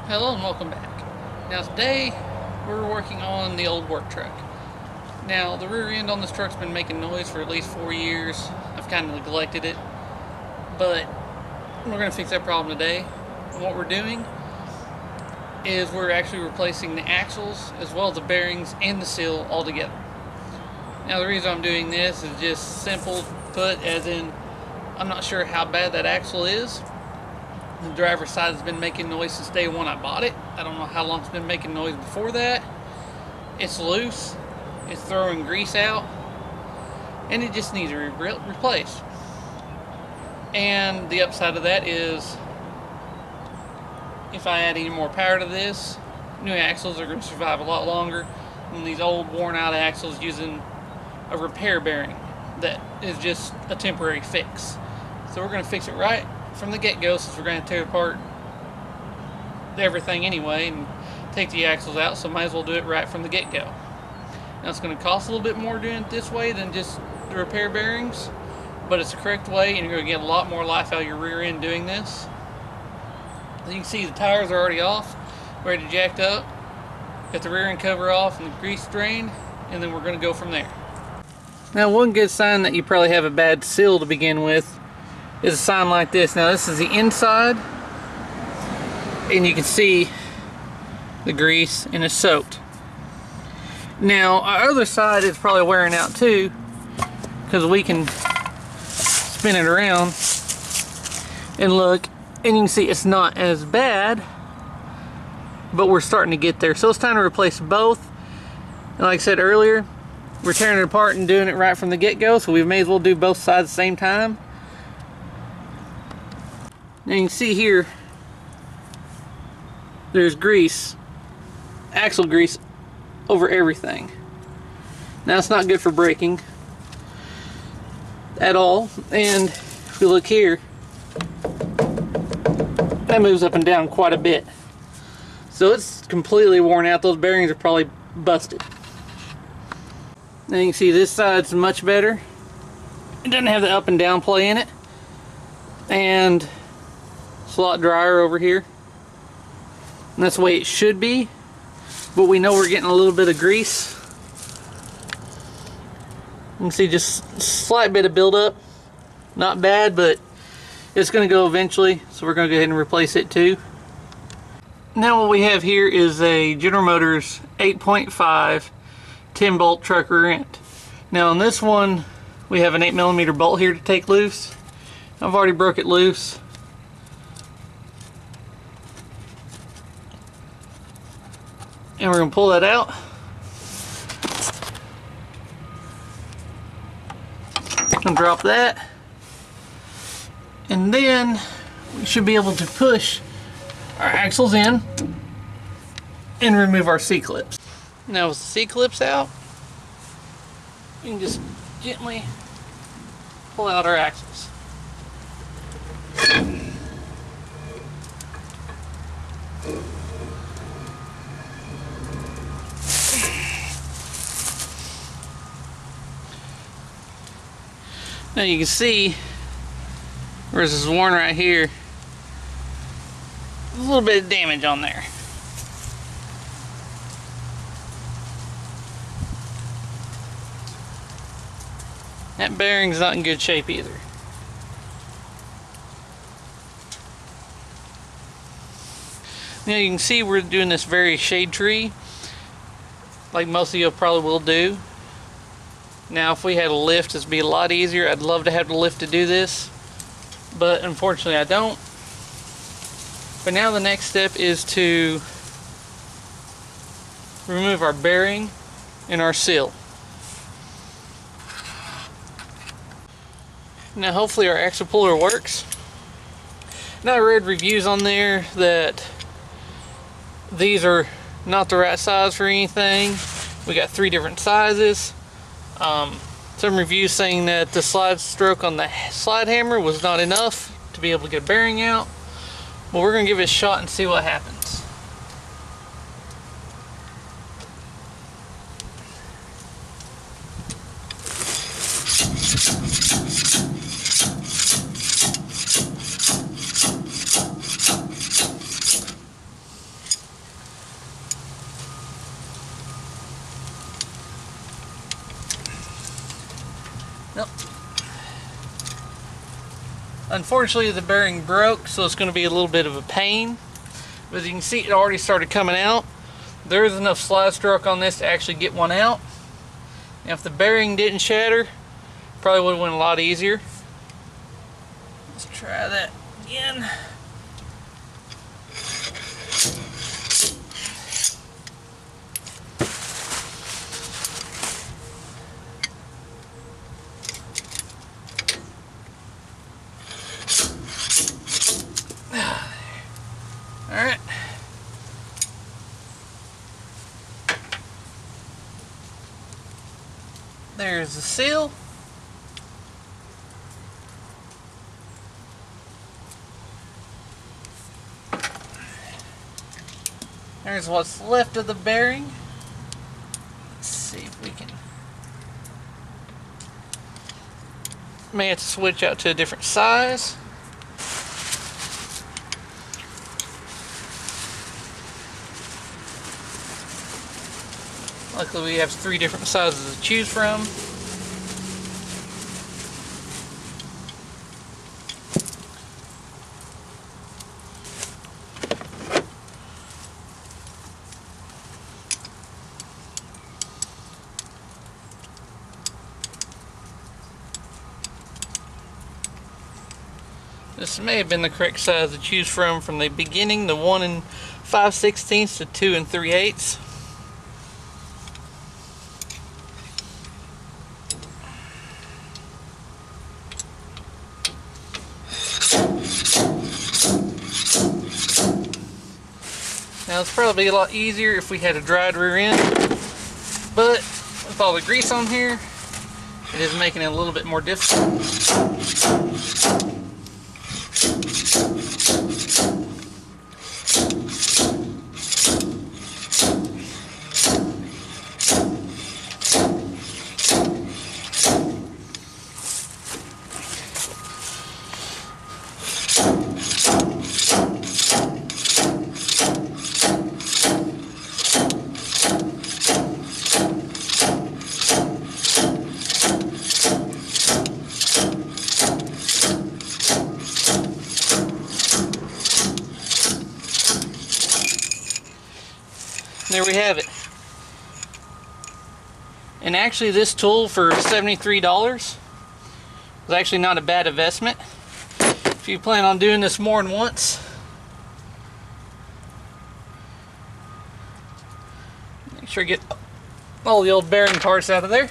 Hello and welcome back. Now today we're working on the old work truck. Now the rear end on this truck's been making noise for at least 4 years. I've kind of neglected it, but we're going to fix that problem today. And what we're doing is we're actually replacing the axles as well as the bearings and the seal all together. Now the reason I'm doing this is just simple put, as in I'm not sure how bad that axle is. The driver's side has been making noise since day one I bought it. I don't know how long it's been making noise before that. It's loose, it's throwing grease out, and it just needs to be replaced. And the upside of that is, if I add any more power to this, new axles are going to survive a lot longer than these old worn out axles using a repair bearing that is just a temporary fix. So we're going to fix it right from the get-go, since we're going to tear apart everything anyway and take the axles out, so might as well do it right from the get-go. Now it's going to cost a little bit more doing it this way than just the repair bearings, but it's the correct way, and you're going to get a lot more life out of your rear end doing this. As you can see, the tires are already off, ready to jacked up. Got the rear end cover off and the grease drained, and then we're going to go from there. Now one good sign that you probably have a bad seal to begin with is a sign like this. Now this is the inside, and you can see the grease and it's soaked. Now our other side is probably wearing out too, because we can spin it around and look, and you can see it's not as bad, but we're starting to get there. So it's time to replace both. And like I said earlier, we're tearing it apart and doing it right from the get-go, so we may as well do both sides at the same time. Now you can see here, there's grease, axle grease, over everything. Now it's not good for braking at all, and if you look here, that moves up and down quite a bit. So it's completely worn out. Those bearings are probably busted. Now you can see this side's much better. It doesn't have the up and down play in it, and it's a lot drier over here, and that's the way it should be, but we know we're getting a little bit of grease. You can see just a slight bit of buildup. Not bad, but it's going to go eventually, so we're going to go ahead and replace it too. Now what we have here is a General Motors 8.5 10 bolt truck rear end. Now on this one we have an 8mm bolt here to take loose. I've already broke it loose. And we're going to pull that out. And drop that. And then we should be able to push our axles in and remove our C-clips. Now with the C-clips out, we can just gently pull out our axles. Now you can see where this is worn right here, a little bit of damage on there. That bearing's not in good shape either. Now you can see we're doing this very shade tree, like most of you probably will do. Now if we had a lift, this would be a lot easier. I'd love to have the lift to do this, but unfortunately I don't. But now the next step is to remove our bearing and our seal. Now hopefully our axle puller works. Now I read reviews on there that these are not the right size for anything. We got 3 different sizes. Some reviews saying that the slide stroke on the slide hammer was not enough to be able to get a bearing out. But we're going to give it a shot and see what happens. Nope. Unfortunately, the bearing broke, so it's going to be a little bit of a pain. But as you can see, it already started coming out. There is enough slide stroke on this to actually get one out. Now, if the bearing didn't shatter, probably would have went a lot easier. Let's try that again. Alright. There's the seal. There's what's left of the bearing. Let's see if we can. May have to switch out to a different size. Luckily we have 3 different sizes to choose from. This may have been the correct size to choose from the beginning, the 1 5/16 to 2 3/8. Now it's probably a lot easier if we had a dried rear end, but with all the grease on here, it is making it a little bit more difficult. There we have it. And actually this tool for $73 was actually not a bad investment. If you plan on doing this more than once, make sure you get all the old bearing parts out of there.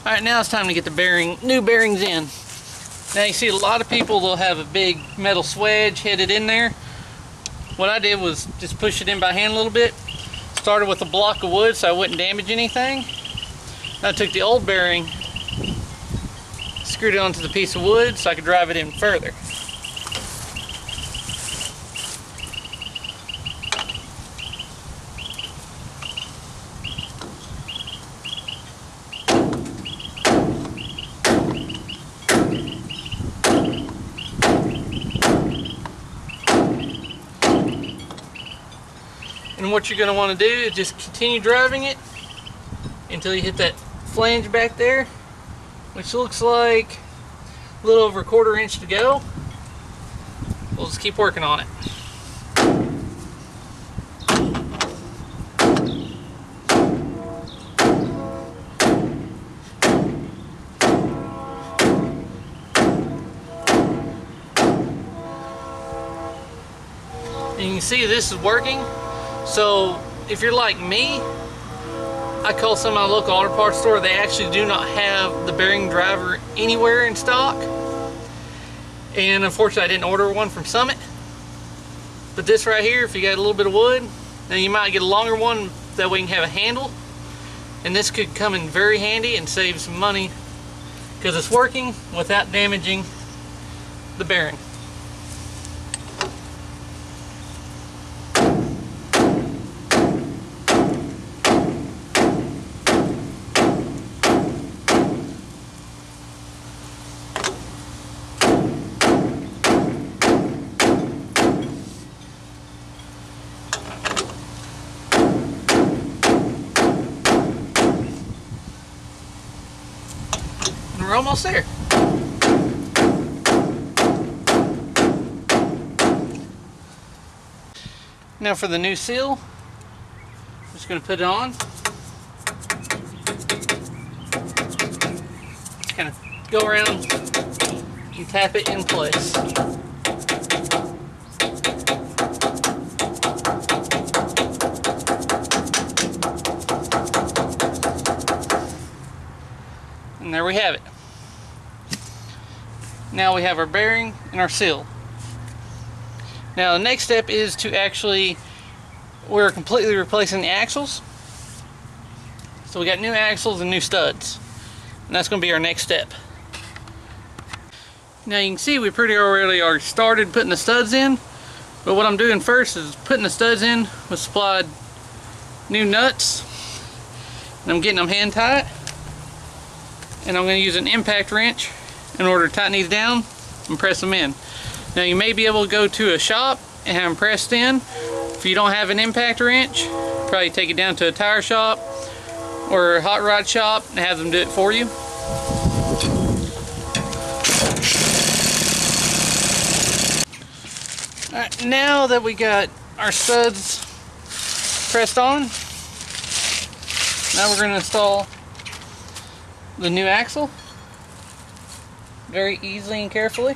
Alright, now it's time to get the new bearings in. Now you see a lot of people, they'll have a big metal swedge headed in there. What I did was just push it in by hand a little bit. Started with a block of wood so I wouldn't damage anything. I took the old bearing, screwed it onto the piece of wood so I could drive it in further. And what you're going to want to do is just continue driving it until you hit that flange back there, which looks like A little over 1/4 inch to go. We'll just keep working on it. And you can see this is working. So if you're like me, I call some of my local auto parts store. They actually do not have the bearing driver anywhere in stock. And unfortunately I didn't order one from Summit. But this right here, if you got a little bit of wood, then you might get a longer one, that way you can have a handle. And this could come in very handy and save some money because it's working without damaging the bearing. We're almost there. Now for the new seal, I'm just going to put it on. Just kind of go around and tap it in place. And there we have it. Now we have our bearing and our seal. Now the next step is to actually, we're completely replacing the axles. So we got new axles and new studs. And that's going to be our next step. Now you can see we pretty already started putting the studs in. But what I'm doing first is putting the studs in with supplied new nuts. And I'm getting them hand tight. And I'm going to use an impact wrench in order to tighten these down and press them in. Now you may be able to go to a shop and have them pressed in. If you don't have an impact wrench, probably take it down to a tire shop or a hot rod shop and have them do it for you. Alright, now that we got our studs pressed on, now we're going to install the new axle very easily and carefully.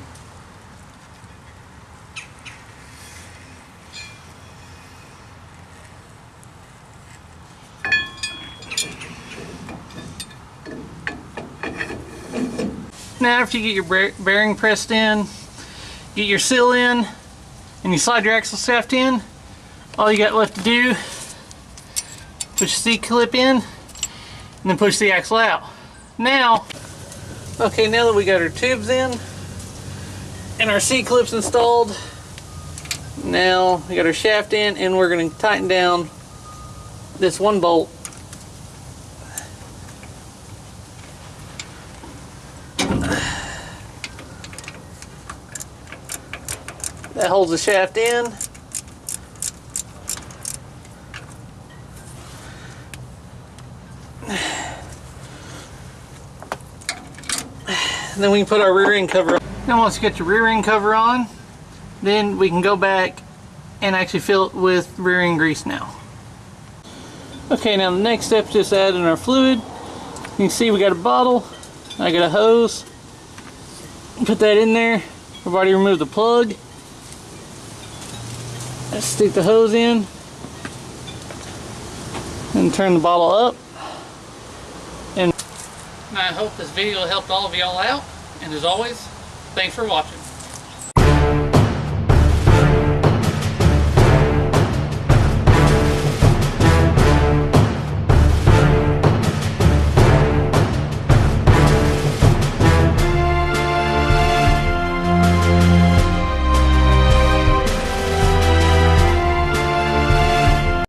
Now after you get your bearing pressed in, get your seal in, and you slide your axle shaft in, all you got left to do, push the C-clip in, and then push the axle out. Now that we got our tubes in and our C-clips installed, now we got our shaft in, and we're going to tighten down this one bolt. That holds the shaft in. And then we can put our rear end cover on. Now once you get your rear end cover on, then we can go back and actually fill it with rear end grease now. Okay, now the next step is just adding our fluid. You can see we got a bottle, I got a hose. Put that in there. I've already removed the plug. Let's stick the hose in and turn the bottle up. And I hope this video helped all of y'all out. And as always, thanks for watching.